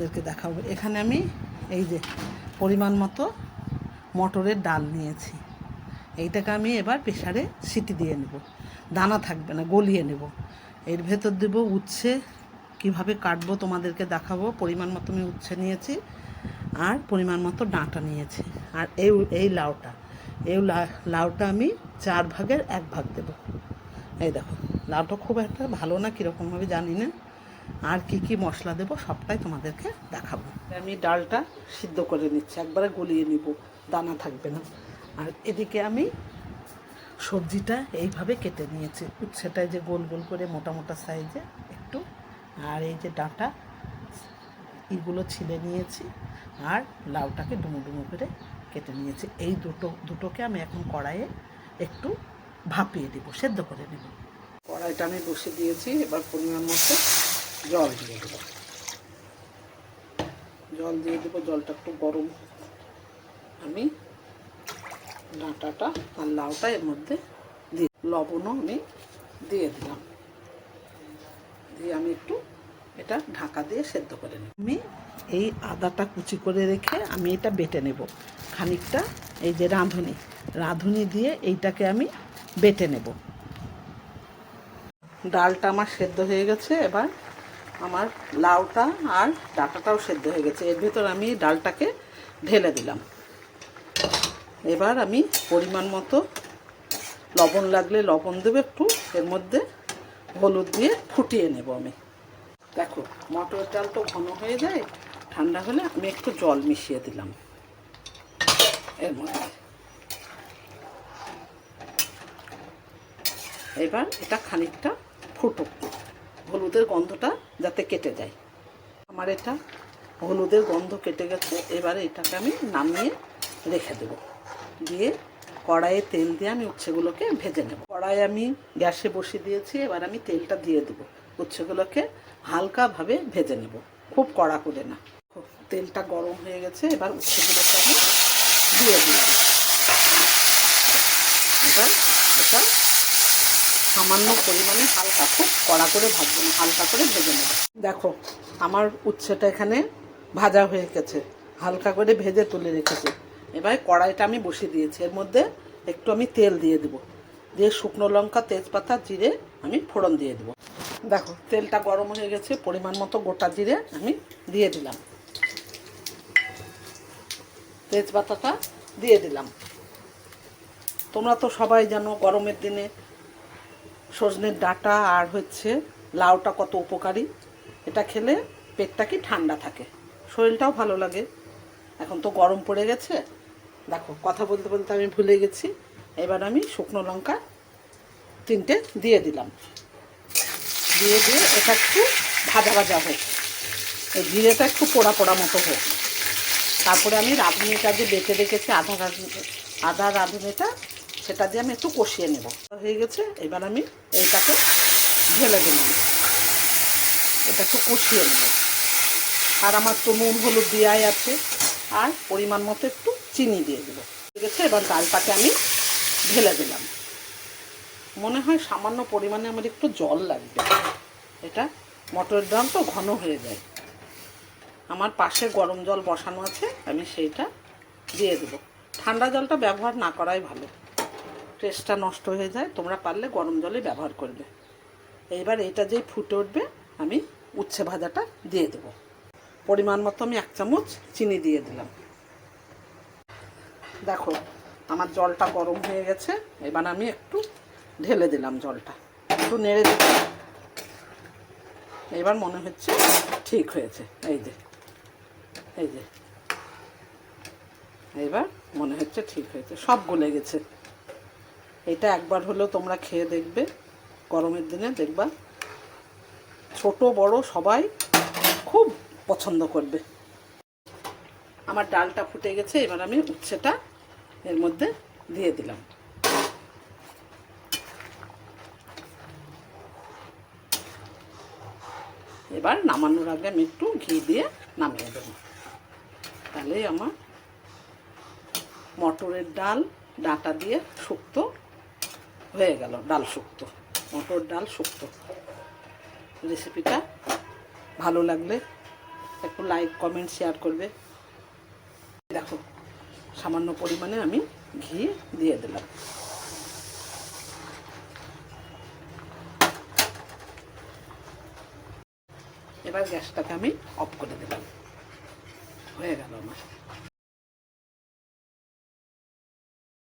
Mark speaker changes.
Speaker 1: এদেরকে দেখাবো। এখানে আমি এই যে পরিমাণ মতো মটরের ডাল নিয়েছি। এইটাকে আমি এবার প্রেসারে সিটি দিয়ে নেব, দানা থাকবে না, গলিয়ে নেব। এর ভেতর দেবো উচ্ছে, কীভাবে কাটবো তোমাদেরকে দেখাবো। পরিমাণ মতো আমি উচ্ছে নিয়েছি আর পরিমাণ মতো ডাঁটা নিয়েছি। আর এই লাউটা আমি 4 ভাগের 1 ভাগ দেবো। এই দেখো, লাউটা খুব একটা ভালো না, কীরকমভাবে জানি না। আর কি কি মশলা দেবো সবটাই তোমাদেরকে দেখাবো। আমি ডালটা সিদ্ধ করে নিচ্ছি, একবারে গলিয়ে নিব, দানা থাকবে না। আর এদিকে আমি সবজিটা এইভাবে কেটে নিয়েছি। উচ্ছেটায় যে গোল গোল করে মোটা মোটা সাইজে একটু, আর এই যে ডাঁটা এগুলো ছিলে নিয়েছি, আর লাউটাকে ডুমো ডুমো করে কেটে নিয়েছি। এই দুটোকে আমি এখন কড়াইয়ে একটু ভাপিয়ে দেবো, সেদ্ধ করে নেব। কড়াইটা আমি বসে দিয়েছি, এবার পরিমাণ মতো জল দিয়ে দেবো। জলটা একটু গরম। আমি ডাঁটাটা আর লাউটা এর মধ্যে দিয়ে লবণও আমি দিয়ে দিলাম, দিয়ে আমি একটু এটা ঢাকা দিয়ে সেদ্ধ করে নেব। আমি এই আদাটা কুচি করে রেখে আমি এটা বেটে নেব খানিকটা। এই যে রাঁধুনি দিয়ে এইটাকে আমি বেটে নেব। ডালটা আমার সেদ্ধ হয়ে গেছে, এবার আমার লাউটা আর ডাঁটাটাও সেদ্ধ হয়ে গেছে। এর ভেতর আমি ডালটাকে ঢেলে দিলাম। এবার আমি পরিমাণ মতো লবণ লাগলে লবণ দেবো একটু, এর মধ্যে হলুদ দিয়ে ফুটিয়ে নেব আমি। দেখো, মটর ডাল তো ঘন হয়ে যায়, ঠান্ডা হলে আমি একটু জল মিশিয়ে দিলাম এর মধ্যে। এবার এটা খানিকটা ফুটুক, হলুদের গন্ধটা যাতে কেটে যায়। আমার এটা হলুদের গন্ধ কেটে গেছে। এবারে এটাকে আমি নামিয়ে রেখে দেব, দিয়ে কড়াইয়ে তেল দিয়ে আমি উচ্ছেগুলোকে ভেজে নেব। কড়াই আমি গ্যাসে বসিয়ে দিয়েছি, এবার আমি তেলটা দিয়ে দেবো। উচ্ছেগুলোকে হালকাভাবে ভেজে নেব, খুব কড়া করে না। তেলটা গরম হয়ে গেছে, এবার উচ্ছেগুলোকে আমি দিয়ে দিলাম। এবার এটা সামান্য পরিমাণে হালকা, খুব কড়া করে ভাজবো না, হালকা করে ভেজে নেব। দেখো, আমার উচ্ছেটা এখানে ভাজা হয়ে গেছে, হালকা করে ভেজে তুলে রেখেছি। এবার কড়াইটা আমি বসিয়ে দিয়েছি, এর মধ্যে একটু আমি তেল দিয়ে দেবো, দিয়ে শুকনো লঙ্কা, তেজপাতা, জিরে আমি ফোড়ন দিয়ে দেবো। দেখো, তেলটা গরম হয়ে গেছে, পরিমাণ মতো গোটা জিরে আমি দিয়ে দিলাম, তেজপাতাটা দিয়ে দিলাম। তোমরা তো সবাই জানো গরমের দিনে সজনের ডাঁটা আর লাউটা কত উপকারী। এটা খেলে পেটটা কি ঠান্ডা থাকে, শরীরটাও ভালো লাগে। এখন তো গরম পড়ে গেছে। দেখো, কথা বলতে বলতে আমি ভুলে গেছি। এবার আমি শুকনো লঙ্কা 3টে দিয়ে দিলাম, দিয়ে এটা একটু ভাজা ভাজা হোক, এই জিরেটা একটু পোড়া পোড়া মতো হোক। তারপরে আমি রাঁধুনিটা যে বেটে রেখেছি, আদা রাঁধুনিটা, সেটা দিয়ে আমি একটু কষিয়ে নেব। হয়ে গেছে, এবার আমি এইটাকে ঢেলে দিলাম, এটা একটু কষিয়ে নেব। আর আমার তো নুন হলুদ দেওয়াই আছে, আর পরিমাণ মতো একটু চিনি দিয়ে দেবো। ঠিক আছে, এবার ডালটাকে আমি ঢেলে দিলাম। মনে হয় সামান্য পরিমাণে আমার একটু জল লাগবে, এটা মটরের ডাল তো ঘন হয়ে যায়। আমার পাশে গরম জল বসানো আছে, আমি সেইটা দিয়ে দেবো। ঠান্ডা জলটা ব্যবহার না করাই ভালো, টেস্টটা নষ্ট হয়ে যায়। তোমরা পারলে গরম জলই ব্যবহার করবে। এইবার এটা যেই ফুটে উঠবে, আমি উচ্ছে ভাজাটা দিয়ে দেবো। পরিমাণ মতো আমি 1 চামচ চিনি দিয়ে দিলাম। দেখো, আমার জলটা গরম হয়ে গেছে, এবার আমি একটু ঢেলে দিলাম জলটা, একটু নেড়ে দিলাম। এবার মনে হচ্ছে ঠিক হয়েছে, এই যে এবার মনে হচ্ছে ঠিক হয়েছে, সব গলে গেছে। এটা একবার হলেও তোমরা খেয়ে দেখবে, গরমের দিনে দেখবা ছোট বড় সবাই খুব পছন্দ করবে। আমার ডালটা ফুটে গেছে, এবার আমি উচ্ছেটা এর মধ্যে দিয়ে দিলাম। এবার নামানোর আগে আমি একটু ঘি দিয়ে নামিয়ে দেব। তাহলেই আমার মটরের ডাল ডাঁটা দিয়ে শুক্তো হয়ে গেল, ডাল শুক্তো, মটর ডাল শুক্তো। রেসিপিটা ভালো লাগলে একটু লাইক কমেন্ট শেয়ার করবে। দেখো সামান্য পরিমাণে আমি ঘি দিয়ে দিলাম। এবার গ্যাসটাকে আমি অফ করে দিলাম।